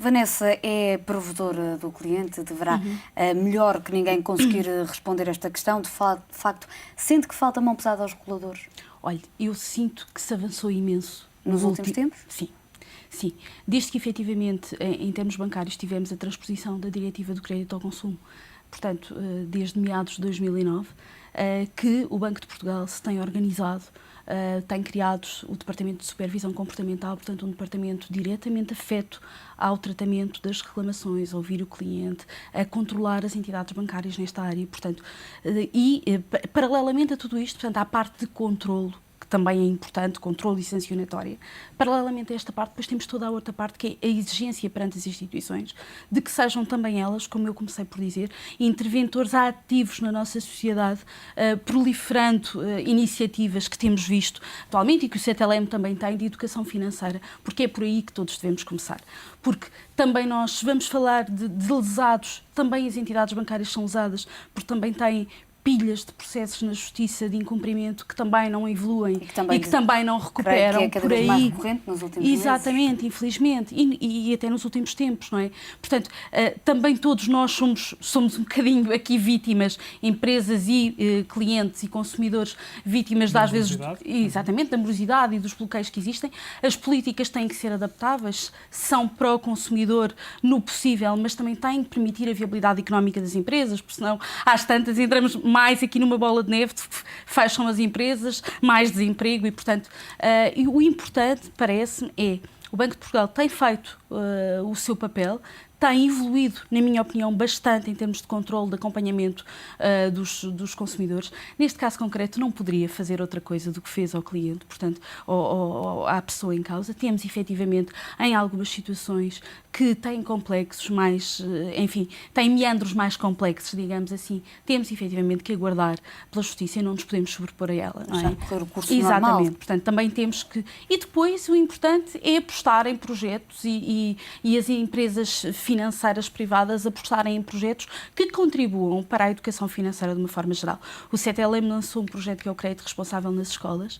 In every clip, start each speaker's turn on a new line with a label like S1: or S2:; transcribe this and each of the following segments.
S1: Vanessa é provedora do cliente, deverá melhor que ninguém conseguir responder esta questão. De facto, sente que falta mão pesada aos reguladores?
S2: Olha, eu sinto que se avançou imenso.
S1: Nos últimos tempos?
S2: Sim. Sim, desde que efetivamente, em termos bancários, tivemos a transposição da Diretiva do Crédito ao Consumo, portanto, desde meados de 2009, que o Banco de Portugal se tem organizado, tem criado o Departamento de Supervisão Comportamental, portanto, um departamento diretamente afeto ao tratamento das reclamações, a ouvir o cliente, a controlar as entidades bancárias nesta área, portanto, paralelamente a tudo isto, portanto, há a parte de controlo, que também é importante, controle e sancionatória. Paralelamente a esta parte, depois temos toda a outra parte, que é a exigência perante as instituições, de que sejam também elas, como eu comecei por dizer, interventores ativos na nossa sociedade, proliferando iniciativas que temos visto atualmente e que o CTLM também tem de educação financeira, porque é por aí que todos devemos começar. Porque também nós vamos falar de lesados, também as entidades bancárias são lesadas, porque também têm pilhas de processos na justiça de incumprimento que também não evoluem e que também não recuperam,
S1: que é cada
S2: por
S1: vez
S2: aí.
S1: mais recorrente nos últimos
S2: Exatamente,
S1: meses.
S2: Infelizmente, e até nos últimos tempos, não é? Portanto, também todos nós somos um bocadinho aqui vítimas, empresas e clientes e consumidores, vítimas às vezes, exatamente, da morosidade e dos bloqueios que existem. As políticas têm que ser adaptáveis, são para o consumidor no possível, mas também têm que permitir a viabilidade económica das empresas, porque senão às tantas entramos mais aqui numa bola de neve, fecham as empresas, mais desemprego e, portanto, e o importante, parece-me, é o Banco de Portugal tem feito o seu papel, tem evoluído, na minha opinião, bastante em termos de controle, de acompanhamento dos consumidores. Neste caso concreto, não poderia fazer outra coisa do que fez ao cliente, portanto, à pessoa em causa. Temos, efetivamente, em algumas situações que têm complexos mais, enfim, têm meandros mais complexos, digamos assim. Temos, efetivamente, que aguardar pela justiça e não nos podemos sobrepor a ela, não é?
S1: Já correr o curso
S2: Exatamente.
S1: normal.
S2: Portanto, também temos que... E depois, o importante é apostar em projetos e as empresas financeiras privadas apostarem em projetos que contribuam para a educação financeira de uma forma geral. O CTLM lançou um projeto que é o Crédito Responsável nas escolas.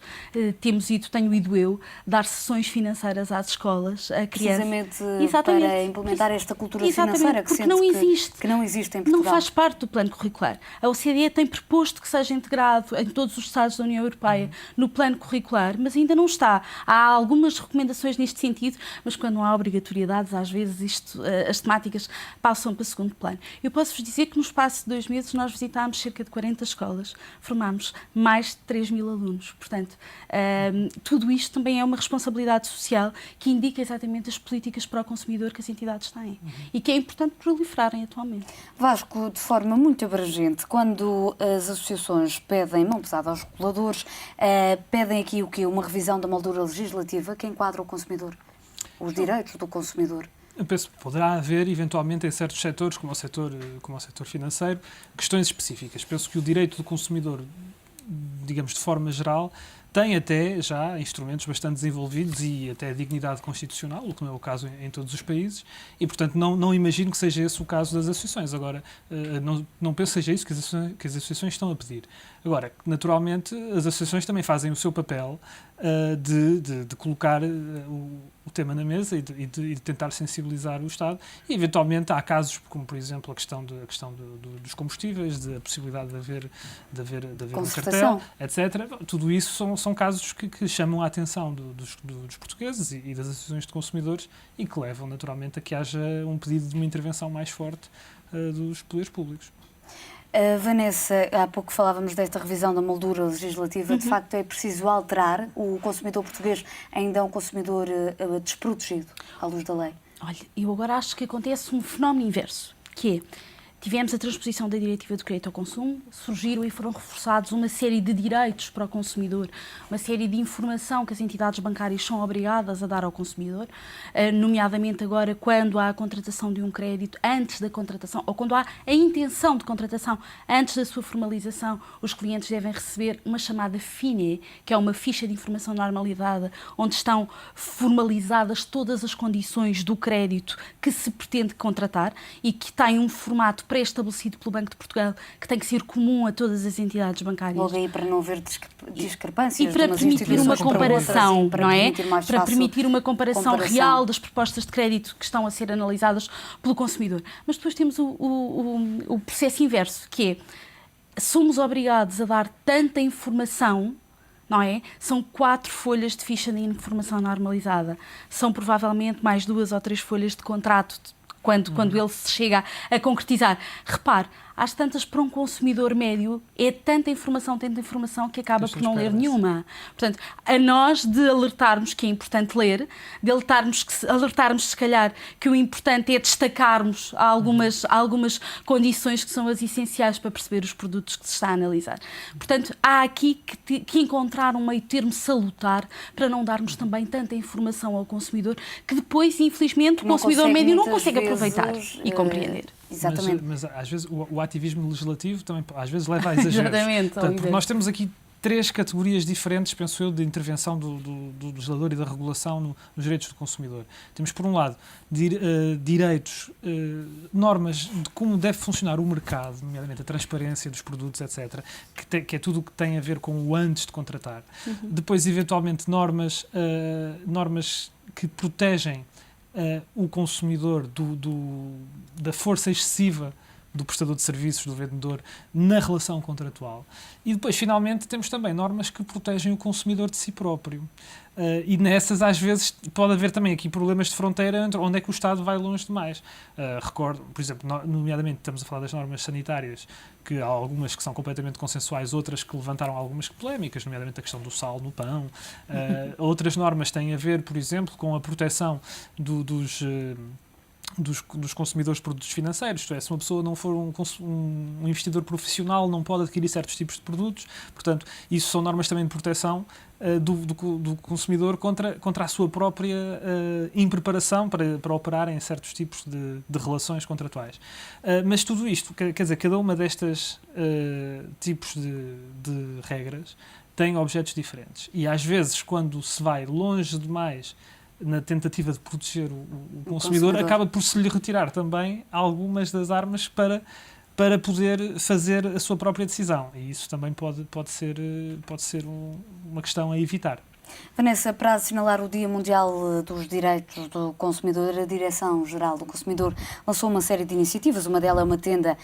S2: Tenho ido eu, dar sessões financeiras às escolas, a crianças.
S1: Precisamente para implementar esta cultura financeira que
S2: porque não existe.
S1: Que não existe em Portugal.
S2: Não faz parte do plano curricular. A OCDE tem proposto que seja integrado em todos os Estados da União Europeia no plano curricular, mas ainda não está. Há algumas recomendações neste sentido, mas quando não há obrigatoriedades, às vezes as temáticas passam para segundo plano. Eu posso-vos dizer que no espaço de 2 meses nós visitámos cerca de 40 escolas, formámos mais de 3.000 alunos. Portanto, tudo isto também é uma responsabilidade social que indica exatamente as políticas para o consumidor que as entidades têm e que é importante proliferarem atualmente.
S1: Vasco, de forma muito abrangente, quando as associações pedem mão pesada aos reguladores, pedem aqui o quê? Uma revisão da moldura legislativa que enquadra o consumidor, os direitos do consumidor.
S3: Eu penso que poderá haver, eventualmente, em certos setores, como o setor financeiro, questões específicas. Penso que o direito do consumidor, digamos, de forma geral, tem até já instrumentos bastante desenvolvidos e até dignidade constitucional, o que não é o caso em todos os países, e, portanto, não imagino que seja esse o caso das associações. Agora, não penso que seja isso que as associações estão a pedir. Agora, naturalmente, as associações também fazem o seu papel de colocar o tema na mesa e de tentar sensibilizar o Estado. E, eventualmente, há casos como, por exemplo, a questão dos combustíveis, a possibilidade de haver um cartel, etc. Tudo isso são casos que chamam a atenção dos portugueses e das associações de consumidores e que levam, naturalmente, a que haja um pedido de uma intervenção mais forte dos poderes públicos.
S1: Vanessa, há pouco falávamos desta revisão da moldura legislativa. De facto, é preciso alterar. O consumidor português ainda é um consumidor desprotegido à luz da lei.
S2: Olha, eu agora acho que acontece um fenómeno inverso, que é, tivemos a transposição da Diretiva do Crédito ao Consumo, surgiram e foram reforçados uma série de direitos para o consumidor, uma série de informação que as entidades bancárias são obrigadas a dar ao consumidor, nomeadamente agora quando há a contratação de um crédito antes da contratação, ou quando há a intenção de contratação antes da sua formalização, os clientes devem receber uma chamada FINE, que é uma ficha de informação normalizada, onde estão formalizadas todas as condições do crédito que se pretende contratar e que tem um formato pré-estabelecido pelo Banco de Portugal, que tem que ser comum a todas as entidades bancárias.
S1: Logo aí para não haver discrepâncias.
S2: E para permitir uma comparação, não é? Para permitir uma comparação real das propostas de crédito que estão a ser analisadas pelo consumidor. Mas depois temos o processo inverso, que é, somos obrigados a dar tanta informação, não é? São 4 folhas de ficha de informação normalizada. São provavelmente mais 2 ou 3 folhas de contrato quando ele se chega a concretizar. Repare, às tantas, para um consumidor médio, é tanta informação que acaba por não ler nenhuma. Portanto, a nós de alertarmos que é importante ler, de alertarmos se calhar que o importante é destacarmos algumas condições que são as essenciais para perceber os produtos que se está a analisar. Portanto, há aqui que encontrar um meio termo salutar para não darmos também tanta informação ao consumidor que depois, infelizmente, o consumidor médio não consegue aproveitar e compreender.
S1: Exatamente.
S3: Mas às vezes o ativismo legislativo também às vezes leva a exageros.
S2: Exatamente.
S3: Portanto, nós temos aqui 3 categorias diferentes, penso eu, de intervenção do legislador e da regulação nos direitos do consumidor. Temos, por um lado, direitos, normas de como deve funcionar o mercado, nomeadamente a transparência dos produtos, etc., que é tudo o que tem a ver com o antes de contratar. Depois, eventualmente, normas que protegem o consumidor da força excessiva do prestador de serviços, do vendedor, na relação contratual. E depois, finalmente, temos também normas que protegem o consumidor de si próprio. E nessas, às vezes, pode haver também aqui problemas de fronteira onde é que o Estado vai longe demais. Recordo, por exemplo, nomeadamente estamos a falar das normas sanitárias, que há algumas que são completamente consensuais, outras que levantaram algumas polémicas, nomeadamente a questão do sal no pão. Outras normas têm a ver, por exemplo, com a proteção dos consumidores de produtos financeiros, isto é, se uma pessoa não for um investidor profissional, não pode adquirir certos tipos de produtos, portanto, isso são normas também de proteção do consumidor contra a sua própria impreparação para operar em certos tipos de relações contratuais. Mas tudo isto, quer dizer, cada uma destas tipos de regras tem objetos diferentes. E às vezes, quando se vai longe demais na tentativa de proteger o consumidor, acaba por se lhe retirar também algumas das armas para poder fazer a sua própria decisão. E isso também pode ser uma questão a evitar.
S1: Vanessa, para assinalar o Dia Mundial dos Direitos do Consumidor, a Direção-Geral do Consumidor lançou uma série de iniciativas. Uma delas é uma tenda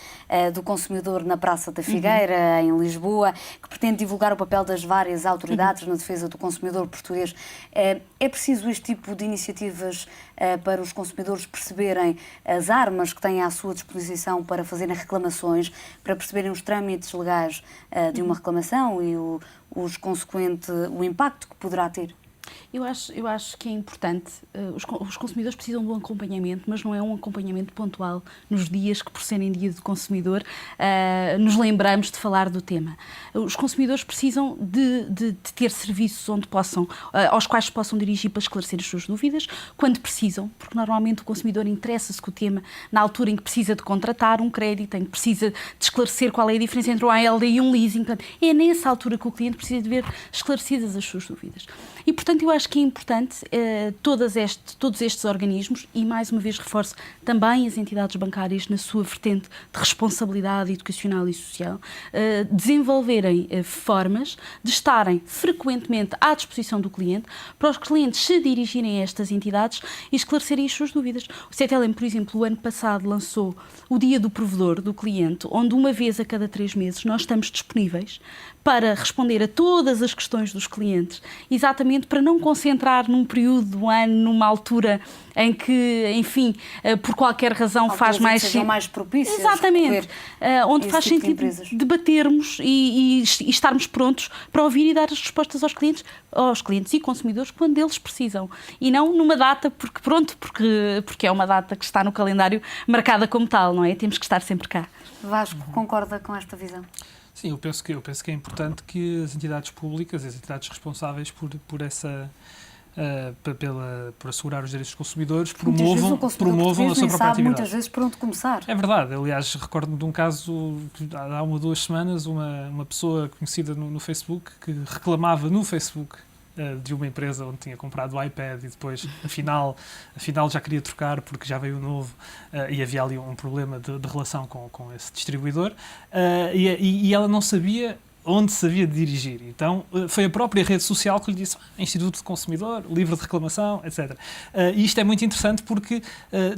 S1: do consumidor na Praça da Figueira, em Lisboa, que pretende divulgar o papel das várias autoridades na defesa do consumidor português. É preciso este tipo de iniciativas para os consumidores perceberem as armas que têm à sua disposição para fazerem reclamações, para perceberem os trâmites legais de uma reclamação e o impacto que poderá ter?
S2: Eu acho que é importante. Os consumidores precisam de um acompanhamento, mas não é um acompanhamento pontual nos dias que, por serem dia do consumidor, nos lembramos de falar do tema. Os consumidores precisam de ter serviços aos quais se possam dirigir para esclarecer as suas dúvidas, quando precisam, porque normalmente o consumidor interessa-se com o tema na altura em que precisa de contratar um crédito, em que precisa de esclarecer qual é a diferença entre um ALD e um leasing. Portanto, é nessa altura que o cliente precisa de ver esclarecidas as suas dúvidas. E, portanto, eu acho que é importante todos estes organismos, e mais uma vez reforço também as entidades bancárias na sua vertente de responsabilidade educacional e social, desenvolverem formas de estarem frequentemente à disposição do cliente, para os clientes se dirigirem a estas entidades e esclarecerem as suas dúvidas. O CTLM, por exemplo, o ano passado lançou o Dia do Provedor do Cliente, onde uma vez a cada 3 meses nós estamos disponíveis para responder a todas as questões dos clientes, exatamente para não concentrar num período do ano, numa altura em que, enfim, por qualquer razão faz mais sentido.
S1: Sejam mais propícias.
S2: Exatamente. Onde faz sentido debatermos e estarmos prontos para ouvir e dar as respostas aos clientes e consumidores quando eles precisam. E não numa data, porque é uma data que está no calendário marcada como tal, não é? Temos que estar sempre cá.
S1: Vasco, concorda com esta visão?
S3: Sim, eu penso que é importante que as entidades públicas, as entidades responsáveis por assegurar os direitos dos consumidores, promovam a sua própria atividade.
S1: Muitas vezes por onde começar.
S3: É verdade. Aliás, recordo-me de um caso que há 1 ou 2 semanas, uma pessoa conhecida no Facebook que reclamava no Facebook de uma empresa onde tinha comprado o iPad e depois, afinal já queria trocar porque já veio o novo e havia ali um problema de relação com esse distribuidor e ela não sabia onde se havia de dirigir. Então, foi a própria rede social que lhe disse Instituto de Consumidor, livre de reclamação, etc. E isto é muito interessante porque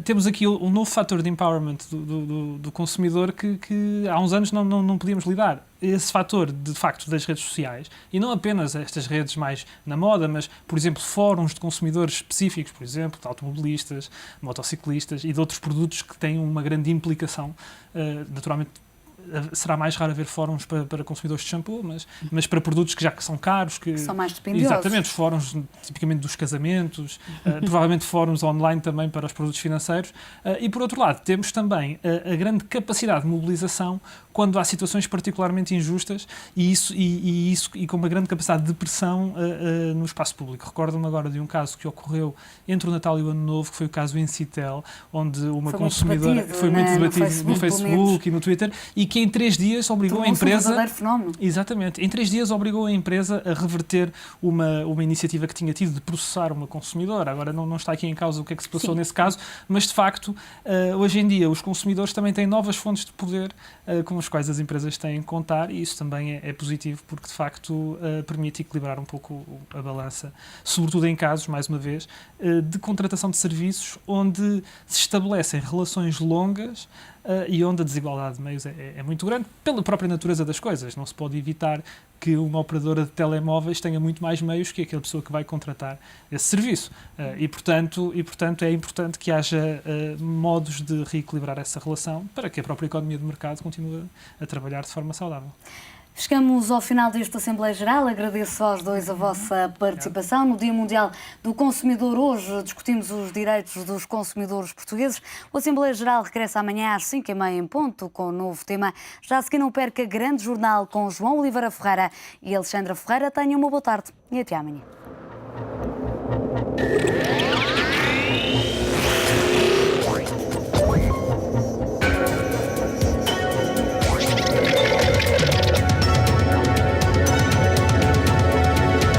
S3: temos aqui um novo fator de empowerment do consumidor que há uns anos não podíamos lidar. Esse fator, de facto, das redes sociais, e não apenas estas redes mais na moda, mas, por exemplo, fóruns de consumidores específicos, por exemplo, de automobilistas, motociclistas e de outros produtos que têm uma grande implicação, naturalmente. Será mais raro haver fóruns para consumidores de shampoo, mas para produtos que já são caros. Que
S1: são mais dispendiosos.
S3: Exatamente, os fóruns tipicamente dos casamentos, provavelmente fóruns online também para os produtos financeiros. E por outro lado, temos também a grande capacidade de mobilização quando há situações particularmente injustas e com uma grande capacidade de pressão no espaço público. Recordo-me agora de um caso que ocorreu entre o Natal e o Ano Novo, que foi o caso Incitel, onde uma consumidora foi muito debatido no Facebook e no Twitter, e que em 3 dias obrigou a empresa...
S1: Um verdadeiro fenómeno.
S3: Exatamente. Em 3 dias obrigou a empresa a reverter uma iniciativa que tinha tido de processar uma consumidora. Agora não está aqui em causa o que é que se passou nesse caso, mas de facto, hoje em dia, os consumidores também têm novas fontes de poder com as quais as empresas têm que contar, e isso também é positivo porque de facto permite equilibrar um pouco a balança, sobretudo em casos, mais uma vez, de contratação de serviços onde se estabelecem relações longas e onde a desigualdade de meios é muito grande, pela própria natureza das coisas. Não se pode evitar que uma operadora de telemóveis tenha muito mais meios que aquela pessoa que vai contratar esse serviço. E, portanto, é importante que haja modos de reequilibrar essa relação para que a própria economia de mercado continue a trabalhar de forma saudável.
S1: Chegamos ao final desta Assembleia Geral. Agradeço aos dois a vossa participação. No Dia Mundial do Consumidor, hoje discutimos os direitos dos consumidores portugueses. A Assembleia Geral regressa amanhã às 5h30 em ponto, com um novo tema. Já a seguir, não perca grande jornal com João Oliveira Ferreira e Alexandra Ferreira. Tenham uma boa tarde e até amanhã.